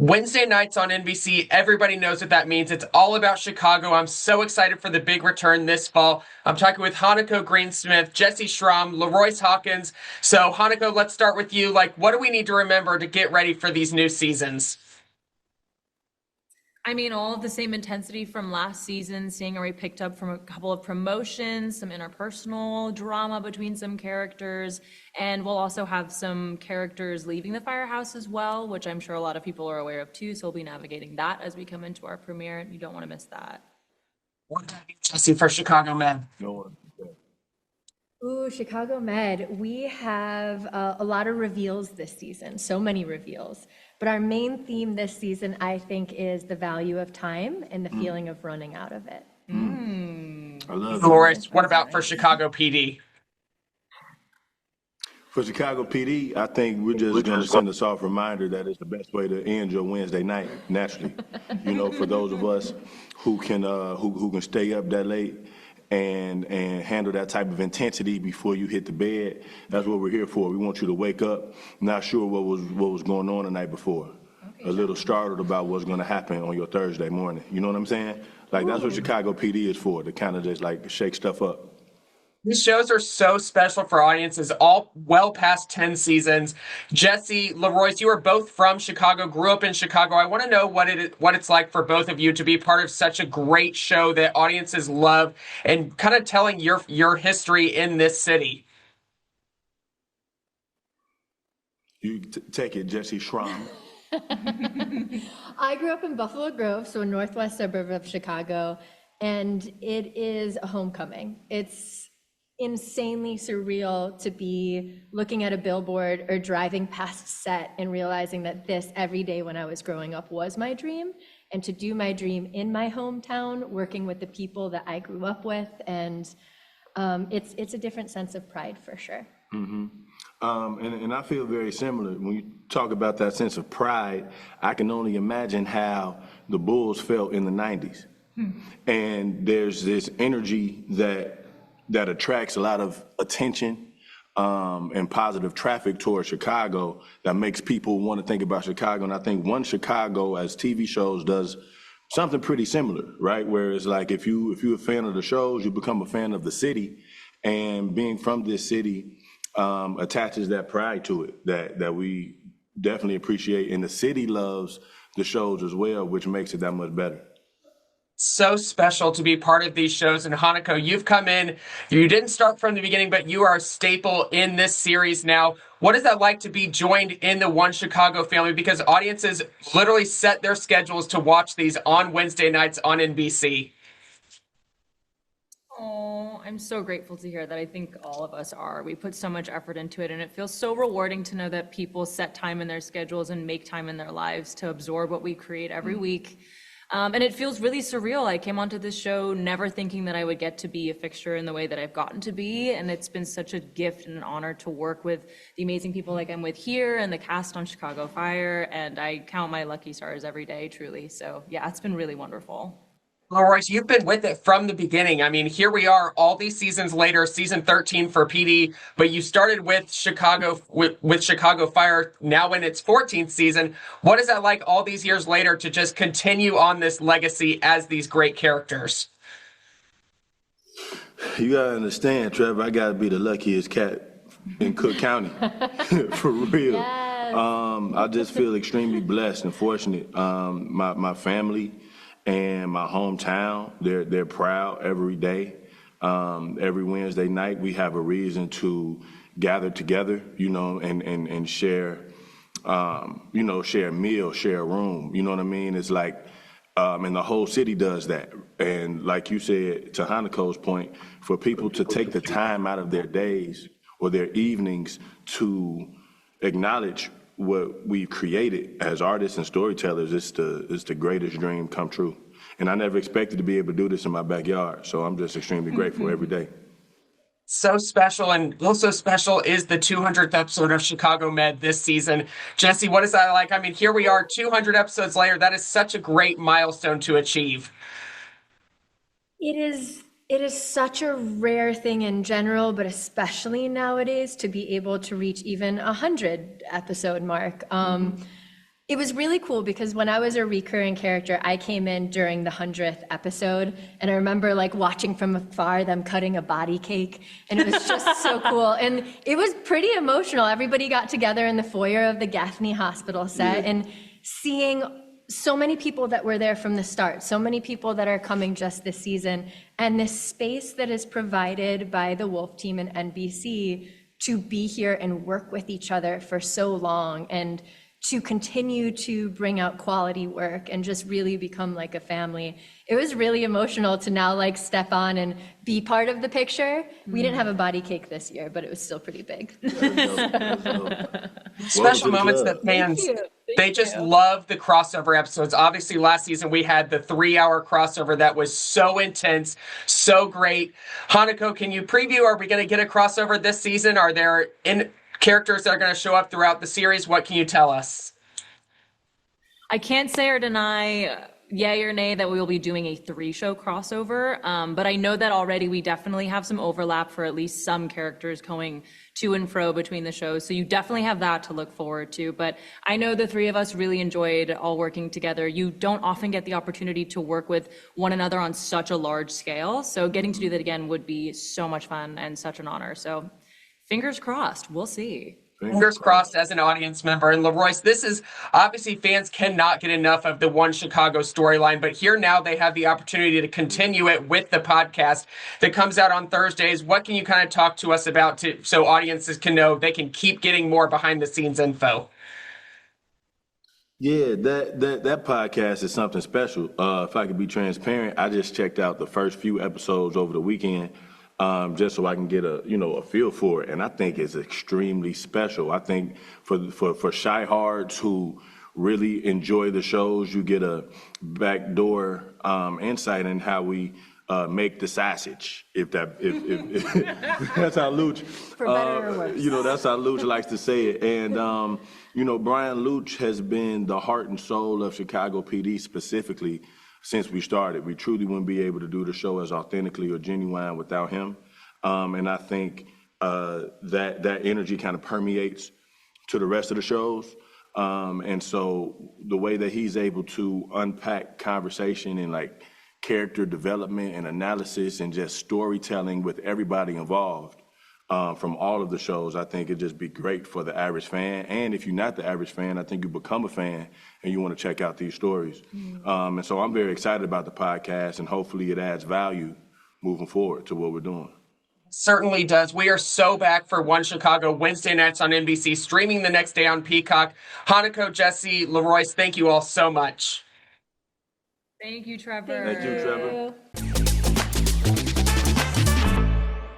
Wednesday nights on NBC, everybody knows what that means. It's all about Chicago. I'm so excited for the big return this fall. I'm talking with Hanako Greensmith, Jesse Schramm, Leroyce Hawkins. So, Hanako, let's start with you. What do we need to remember to get ready for these new seasons? I mean, all of the same intensity from last season, seeing how we picked up from a couple of promotions, some interpersonal drama between some characters, and we'll also have some characters leaving the firehouse as well, which I'm sure a lot of people are aware of too, so we'll be navigating that as we come into our premiere. You don't want to miss that. What do you, Jesse, for Chicago Men? No one. Ooh, Chicago Med. We have a lot of reveals this season, so many reveals. But our main theme this season, I think, is the value of time and the feeling of running out of it. I love it. Leroyce, what about for Chicago PD? For Chicago PD, I think we're just going to send a soft reminder that it's the best way to end your Wednesday night naturally. For those of us who can stay up that late and handle that type of intensity before you hit the bed. That's what we're here for. We want you to wake up not sure what was going on the night before, a little startled about what's going to happen on your Thursday morning. You know what I'm saying? That's what Chicago PD is for, to kind of just shake stuff up. These shows are so special for audiences, all well past 10 seasons. Jesse, Leroyce, you are both from Chicago, grew up in Chicago. I want to know what it's like for both of you to be part of such a great show that audiences love and kind of telling your history in this city. You take it, Jesse Schramm. I grew up in Buffalo Grove, so a northwest suburb of Chicago, and it is a homecoming. It's insanely surreal to be looking at a billboard or driving past set and realizing that this every day when I was growing up was my dream, and to do my dream in my hometown, working with the people that I grew up with, and it's a different sense of pride for sure. Mm-hmm. And I feel very similar. When you talk about that sense of pride, I can only imagine how the Bulls felt in the 90s. And there's this energy that attracts a lot of attention and positive traffic towards Chicago that makes people want to think about Chicago. And I think One Chicago, as TV shows, does something pretty similar, right? Where it's if you're a fan of the shows, you become a fan of the city, and being from this city attaches that pride to it that we definitely appreciate. And the city loves the shows as well, which makes it that much better. So special to be part of these shows. And Hanako, you've come in, you didn't start from the beginning, but you are a staple in this series now. What is that like to be joined in the One Chicago family? Because audiences literally set their schedules to watch these on Wednesday nights on NBC. Oh, I'm so grateful to hear that. I think all of us are. We put so much effort into it, and it feels so rewarding to know that people set time in their schedules and make time in their lives to absorb what we create every week. And it feels really surreal. I came onto this show never thinking that I would get to be a fixture in the way that I've gotten to be. And it's been such a gift and an honor to work with the amazing people like I'm with here and the cast on Chicago Fire. And I count my lucky stars every day, truly. So yeah, it's been really wonderful. Leroyce, you've been with it from the beginning. I mean, here we are all these seasons later, season 13 for PD, but you started with Chicago with Chicago Fire now in its 14th season. What is that like all these years later to just continue on this legacy as these great characters? You gotta understand, Trevor, I gotta be the luckiest cat in Cook County. For real. Yes. I just feel extremely blessed and fortunate. My family and my hometown, they're proud every day. Every Wednesday night we have a reason to gather together, and share, share a meal, share a room. You know what I mean? It's and the whole city does that. And like you said, to Hanako's point, for people to take the time out of their days or their evenings to acknowledge what we've created as artists and storytellers, it's the greatest dream come true. And I never expected to be able to do this in my backyard. So I'm just extremely grateful every day. So special, and also special is the 200th episode of Chicago Med this season. Jesse, what is that like? I mean, here we are 200 episodes later. That is such a great milestone to achieve. It is such a rare thing in general, but especially nowadays to be able to reach even 100 episode mark. It was really cool because when I was a recurring character, I came in during the 100th episode, and I remember like watching from afar them cutting a body cake, and it was just so cool. And it was pretty emotional. Everybody got together in the foyer of the Gaffney Hospital set, and seeing so many people that were there from the start, so many people that are coming just this season, and this space that is provided by the Wolf team and NBC to be here and work with each other for so long, and to continue to bring out quality work and just really become like a family. It was really emotional to now like step on and be part of the picture. We didn't have a body cake this year, but it was still pretty big. Special moments that fans, they just love the crossover episodes. Obviously, last season we had the 3-hour crossover that was so intense, so great. Hanako, can you preview? Are we going to get a crossover this season? Are there characters that are going to show up throughout the series? What can you tell us? I can't say or deny yay or nay that we will be doing a 3-show crossover, but I know that already we definitely have some overlap for at least some characters going to and fro between the shows, so you definitely have that to look forward to. But I know the three of us really enjoyed all working together. You don't often get the opportunity to work with one another on such a large scale, so getting to do that again would be so much fun and such an honor. So fingers crossed, we'll see. Fingers crossed as an audience member. And Leroyce, this is obviously fans cannot get enough of the One Chicago storyline, but here now they have the opportunity to continue it with the podcast that comes out on Thursdays. What can you kind of talk to us about so audiences can know they can keep getting more behind the scenes info? Yeah, that podcast is something special. If I could be transparent, I just checked out the first few episodes over the weekend. Just so I can get a feel for it, and I think it's extremely special. I think for shyhards who really enjoy the shows, you get a backdoor insight in how we make the sausage. If that's how Luch, For better or worse. that's how Luch likes to say it. And Brian Luch has been the heart and soul of Chicago PD specifically. Since we started, we truly wouldn't be able to do the show as authentically or genuine without him. And I think that energy kind of permeates to the rest of the shows. And so the way that he's able to unpack conversation and like character development and analysis and just storytelling with everybody involved from all of the shows, I think it'd just be great for the average fan. And if you're not the average fan, I think you become a fan and you want to check out these stories. And so I'm very excited about the podcast, and hopefully it adds value moving forward to what we're doing. Certainly does. We are so back for One Chicago Wednesday nights on NBC, streaming the next day on Peacock. Hanako, Jesse, Leroyce, thank you all so much. Thank you, Trevor. Thank you, Trevor.